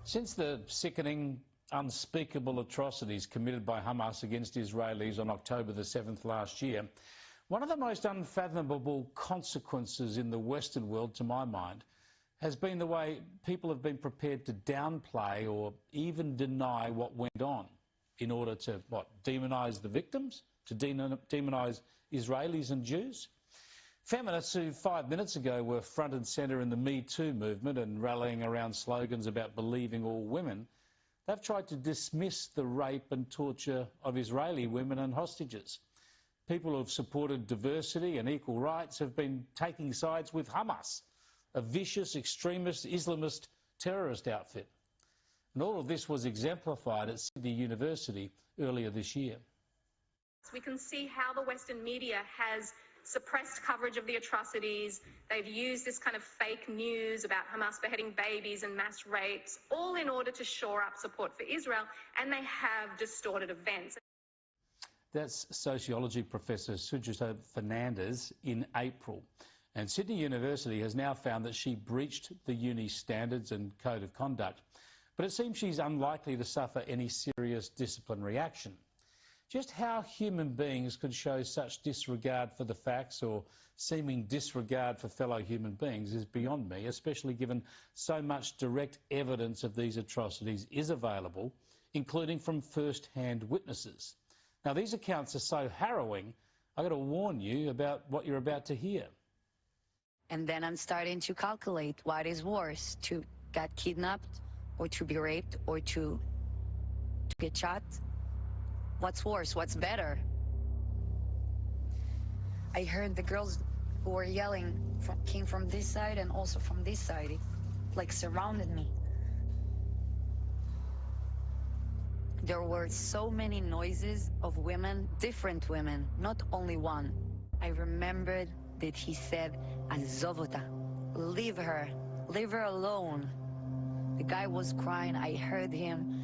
Since the sickening, unspeakable atrocities committed by Hamas against Israelis on October the 7th last year, one of the most unfathomable consequences in the Western world, to my mind, has been the way people have been prepared to downplay or even deny what went on in order to, demonise the victims, to demonise Israelis and Jews. Feminists who 5 minutes ago were front and centre in the Me Too movement and rallying around slogans about believing all women, they've tried to dismiss the rape and torture of Israeli women and hostages. People who have supported diversity and equal rights have been taking sides with Hamas, a vicious, extremist, Islamist terrorist outfit. And all of this was exemplified at Sydney University earlier this year. We can see how the Western media has suppressed coverage of the atrocities. They've used this kind of fake news about Hamas beheading babies and mass rapes, all in order to shore up support for Israel, and they have distorted events. That's sociology professor Sujata Fernandez in April. And Sydney University has now found that she breached the Unis standards and code of conduct. But it seems she's unlikely to suffer any serious disciplinary action. Just how human beings could show such disregard for the facts or seeming disregard for fellow human beings is beyond me, especially given so much direct evidence of these atrocities is available, including from first-hand witnesses. Now, these accounts are so harrowing, I've got to warn you about what you're about to hear. And then I'm starting to calculate what is worse, to get kidnapped or to be raped or to get shot. What's worse? What's better? I heard the girls who were yelling came from this side and also from this side. It like surrounded me. There were so many noises of women, different women, not only one. I remembered that he said, "Azovota, leave her alone." The guy was crying. I heard him.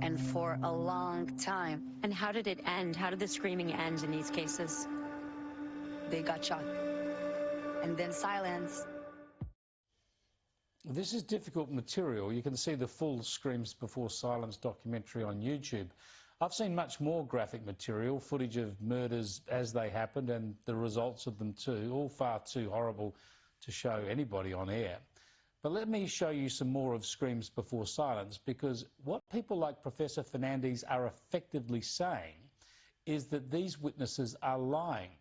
And for a long time. And how did it end? How did the screaming end in these cases? They got shot. And then silence. This is difficult material. You can see the full Screams Before Silence documentary on YouTube. I've seen much more graphic material, footage of murders as they happened and the results of them too, all far too horrible to show anybody on air. But let me show you some more of Screams Before Silence, because what people like Professor Fernandez are effectively saying is that these witnesses are lying,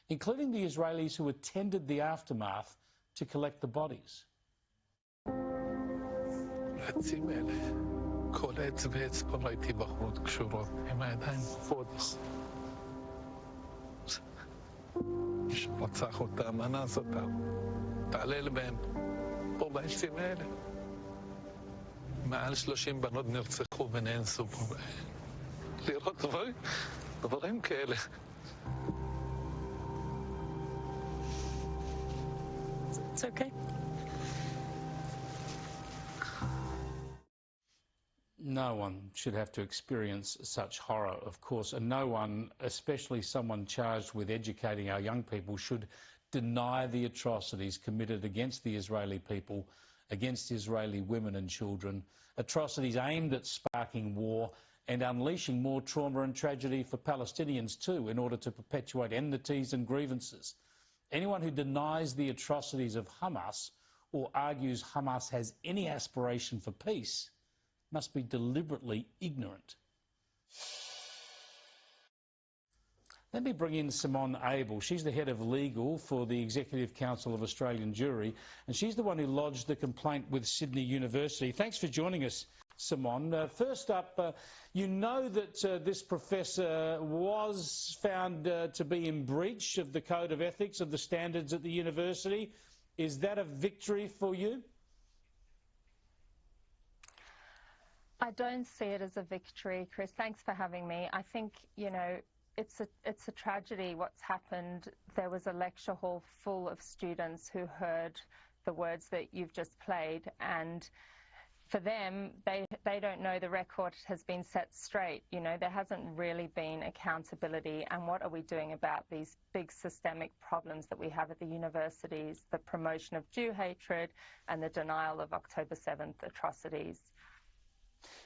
including the Israelis who attended the aftermath to collect the bodies. פה בעצים האלה. מעל 30 בנות נרצחו ונאנסו פה. לראות דברים כאלה. It's okay. No one should have to experience such horror, of course, and no one, especially someone charged with educating our young people, should deny the atrocities committed against the Israeli people, against Israeli women and children, atrocities aimed at sparking war and unleashing more trauma and tragedy for Palestinians too, in order to perpetuate enmities and grievances. Anyone who denies the atrocities of Hamas or argues Hamas has any aspiration for peace must be deliberately ignorant. Let me bring in Simone Abel. She's the head of legal for the Executive Council of Australian Jewry, and she's the one who lodged the complaint with Sydney University. Thanks for joining us, Simone. First up, you know that this professor was found to be in breach of the code of ethics, of the standards at the university. Is that a victory for you? I don't see it as a victory, Chris. Thanks for having me. I think, you know, it's a tragedy what's happened. There was a lecture hall full of students who heard the words that you've just played, and for them, they don't know the record has been set straight. You know, there hasn't really been accountability. And what are we doing about these big systemic problems that we have at the universities, the promotion of Jew hatred and the denial of October 7th atrocities?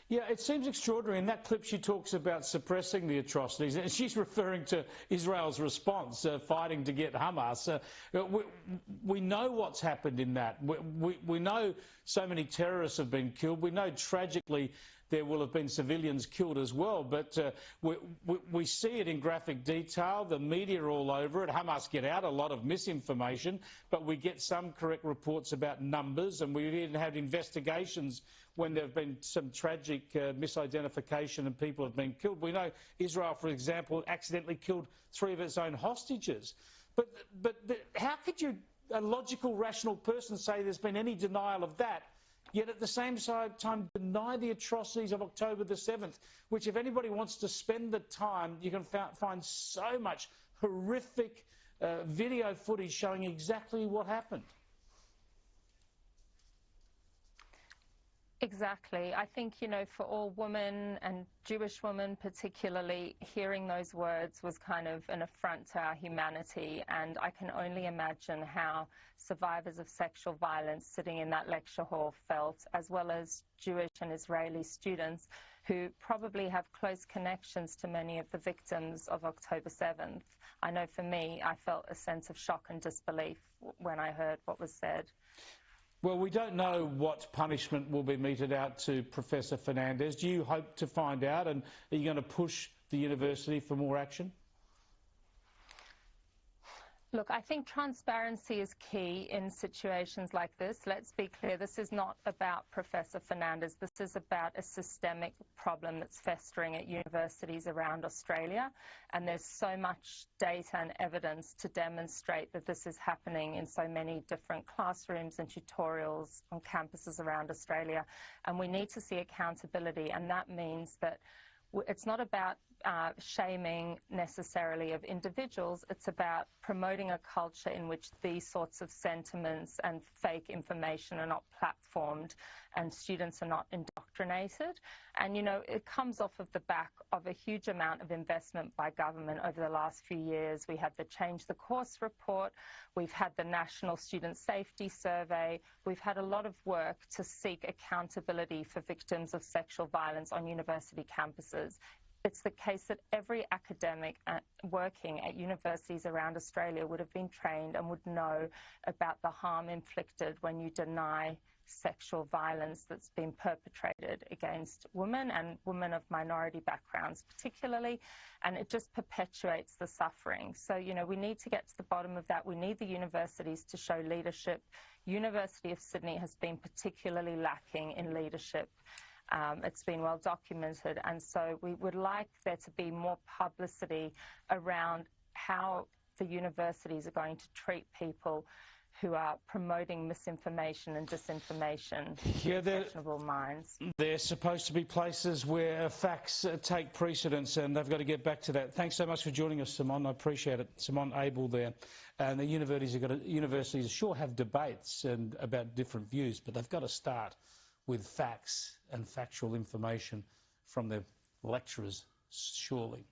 Yeah, it seems extraordinary. In that clip, she talks about suppressing the atrocities, and she's referring to Israel's response, fighting to get Hamas. We know what's happened in that. We know so many terrorists have been killed. We know, tragically, there will have been civilians killed as well, but we see it in graphic detail. The media are all over it. Hamas get out a lot of misinformation, but we get some correct reports about numbers, and we even had investigations when there have been some tragic misidentification and people have been killed. We know Israel, for example, accidentally killed 3 of its own hostages. But how could you, a logical, rational person, say there's been any denial of that, yet at the same time deny the atrocities of October the 7th, which, if anybody wants to spend the time, you can find so much horrific video footage showing exactly what happened. Exactly. I think, you know, for all women and Jewish women particularly, hearing those words was kind of an affront to our humanity. And I can only imagine how survivors of sexual violence sitting in that lecture hall felt, as well as Jewish and Israeli students who probably have close connections to many of the victims of October 7th. I know for me, I felt a sense of shock and disbelief when I heard what was said. Well, we don't know what punishment will be meted out to Professor Fernandez. Do you hope to find out, and are you going to push the university for more action? Look, I think transparency is key in situations like this. Let's be clear, this is not about Professor Fernandez. This is about a systemic problem that's festering at universities around Australia. And there's so much data and evidence to demonstrate that this is happening in so many different classrooms and tutorials on campuses around Australia. And we need to see accountability. And that means that it's not about shaming necessarily of individuals. It's about promoting a culture in which these sorts of sentiments and fake information are not platformed and students are not indoctrinated. And, you know, it comes off of the back of a huge amount of investment by government over the last few years. We had the Change the Course report. We've had the National Student Safety Survey. We've had a lot of work to seek accountability for victims of sexual violence on university campuses. It's the case that every academic working at universities around Australia would have been trained and would know about the harm inflicted when you deny sexual violence that's been perpetrated against women and women of minority backgrounds particularly, and it just perpetuates the suffering. So, you know, we need to get to the bottom of that. We need the universities to show leadership. University of Sydney has been particularly lacking in leadership. It's been well documented, and so we would like there to be more publicity around how the universities are going to treat people who are promoting misinformation and disinformation to impressionable minds. They're supposed to be places where facts take precedence, and they've got to get back to that. Thanks so much for joining us, Simone. I appreciate it. Simone Abel there. And the universities sure have debates and about different views, but they've got to start with facts and factual information from their lecturers, surely.